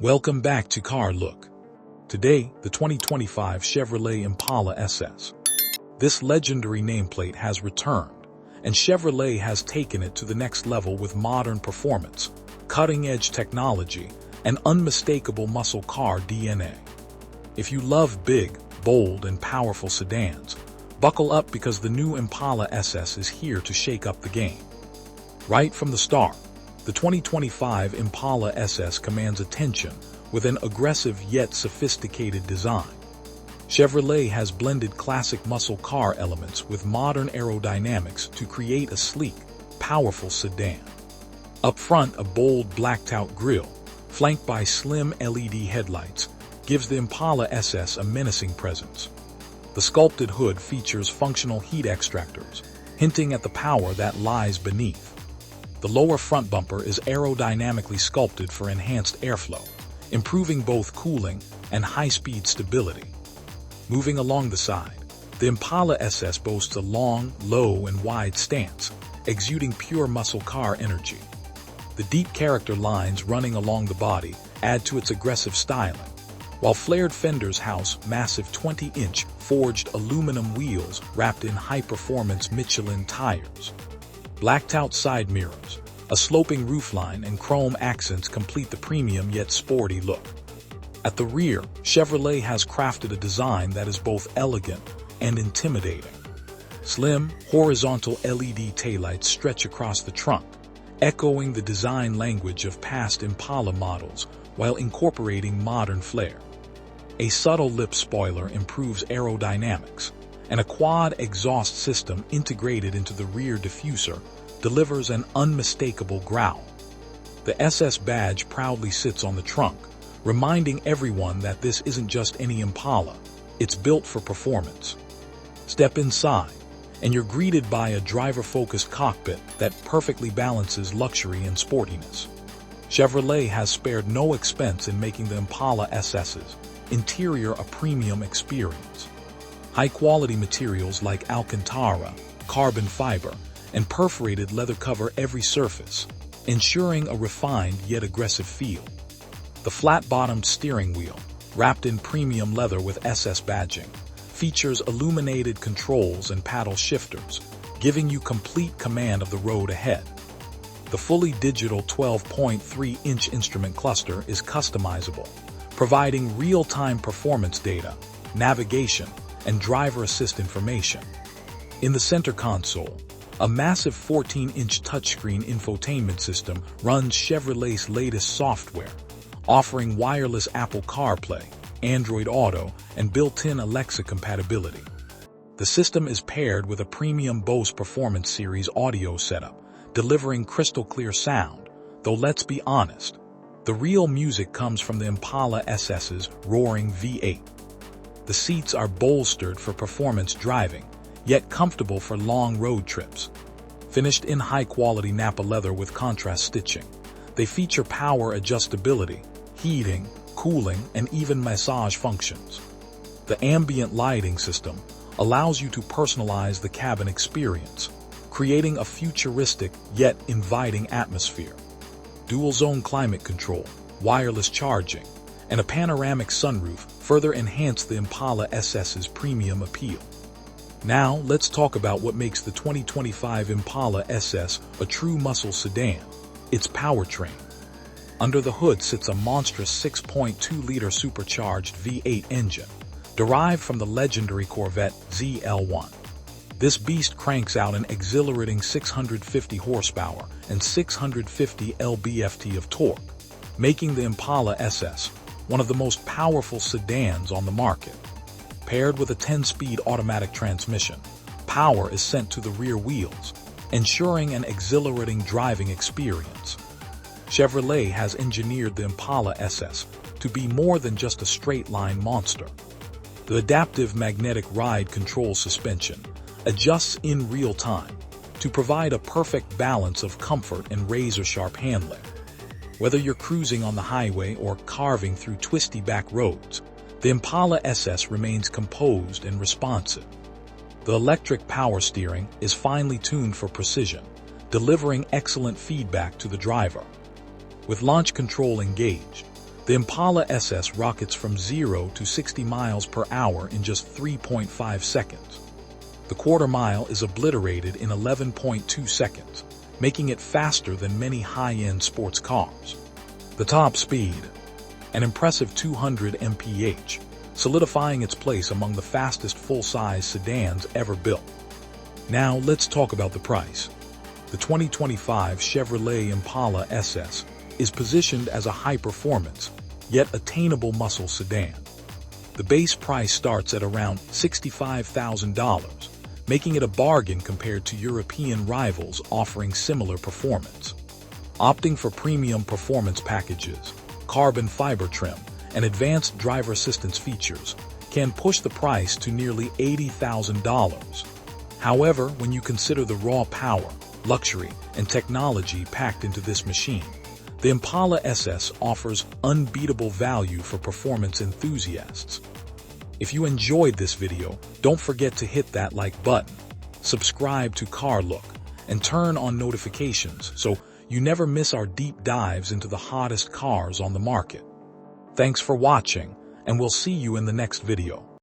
Welcome back to Car Look. Today, the 2025 Chevrolet Impala SS. This legendary nameplate has returned, and Chevrolet has taken it to the next level with modern performance, cutting-edge technology, and unmistakable muscle car DNA. If you love big, bold, and powerful sedans, buckle up because the new Impala SS is here to shake up the game. Right from the start, the 2025 Impala SS commands attention with an aggressive yet sophisticated design. Chevrolet has blended classic muscle car elements with modern aerodynamics to create a sleek, powerful sedan. Up front, a bold blacked-out grille, flanked by slim LED headlights, gives the Impala SS a menacing presence. The sculpted hood features functional heat extractors, hinting at the power that lies beneath. The lower front bumper is aerodynamically sculpted for enhanced airflow, improving both cooling and high-speed stability. Moving along the side, the Impala SS boasts a long, low, and wide stance, exuding pure muscle car energy. The deep character lines running along the body add to its aggressive styling, while flared fenders house massive 20-inch forged aluminum wheels wrapped in high-performance Michelin tires. Blacked-out side mirrors, a sloping roofline, and chrome accents complete the premium yet sporty look. At the rear, Chevrolet has crafted a design that is both elegant and intimidating. Slim, horizontal LED taillights stretch across the trunk, echoing the design language of past Impala models while incorporating modern flair. A subtle lip spoiler improves aerodynamics, and a quad exhaust system integrated into the rear diffuser delivers an unmistakable growl. The SS badge proudly sits on the trunk, reminding everyone that this isn't just any Impala, it's built for performance. Step inside, and you're greeted by a driver-focused cockpit that perfectly balances luxury and sportiness. Chevrolet has spared no expense in making the Impala SS's interior a premium experience. High-quality materials like Alcantara, carbon fiber, and perforated leather cover every surface, ensuring a refined yet aggressive feel. The flat-bottomed steering wheel, wrapped in premium leather with SS badging, features illuminated controls and paddle shifters, giving you complete command of the road ahead. The fully digital 12.3-inch instrument cluster is customizable, providing real-time performance data, navigation, and driver assist information. In the center console, a massive 14-inch touchscreen infotainment system runs Chevrolet's latest software, offering wireless Apple CarPlay, Android Auto, and built-in Alexa compatibility. The system is paired with a premium Bose Performance Series audio setup, delivering crystal-clear sound, though let's be honest, the real music comes from the Impala SS's roaring V8. The seats are bolstered for performance driving, yet comfortable for long road trips. Finished in high-quality Napa leather with contrast stitching, they feature power adjustability, heating, cooling, and even massage functions. The ambient lighting system allows you to personalize the cabin experience, creating a futuristic yet inviting atmosphere. Dual-zone climate control, wireless charging, and a panoramic sunroof further enhance the Impala SS's premium appeal. Now, let's talk about what makes the 2025 Impala SS a true muscle sedan: its powertrain. Under the hood sits a monstrous 6.2-liter supercharged V8 engine, derived from the legendary Corvette ZL1. This beast cranks out an exhilarating 650 horsepower and 650 lb-ft of torque, making the Impala SS one of the most powerful sedans on the market. Paired with a 10-speed automatic transmission, power is sent to the rear wheels, ensuring an exhilarating driving experience. Chevrolet has engineered the Impala SS to be more than just a straight-line monster. The adaptive magnetic ride control suspension adjusts in real time to provide a perfect balance of comfort and razor-sharp handling. Whether you're cruising on the highway or carving through twisty back roads, the Impala SS remains composed and responsive. The electric power steering is finely tuned for precision, delivering excellent feedback to the driver. With launch control engaged, The Impala SS rockets from 0 to 60 miles per hour in just 3.5 seconds. The quarter mile is obliterated in 11.2 seconds, making it faster than many high-end sports cars. The top speed, an impressive 200 mph, solidifying its place among the fastest full-size sedans ever built. Now let's talk about the price. The 2025 Chevrolet Impala SS is positioned as a high-performance, yet attainable muscle sedan. The base price starts at around $65,000, making it a bargain compared to European rivals offering similar performance. Opting for premium performance packages, carbon fiber trim, and advanced driver assistance features can push the price to nearly $80,000. However, when you consider the raw power, luxury, and technology packed into this machine, the Impala SS offers unbeatable value for performance enthusiasts. If you enjoyed this video, don't forget to hit that like button, subscribe to Car Look, and turn on notifications so you never miss our deep dives into the hottest cars on the market. Thanks for watching, and we'll see you in the next video.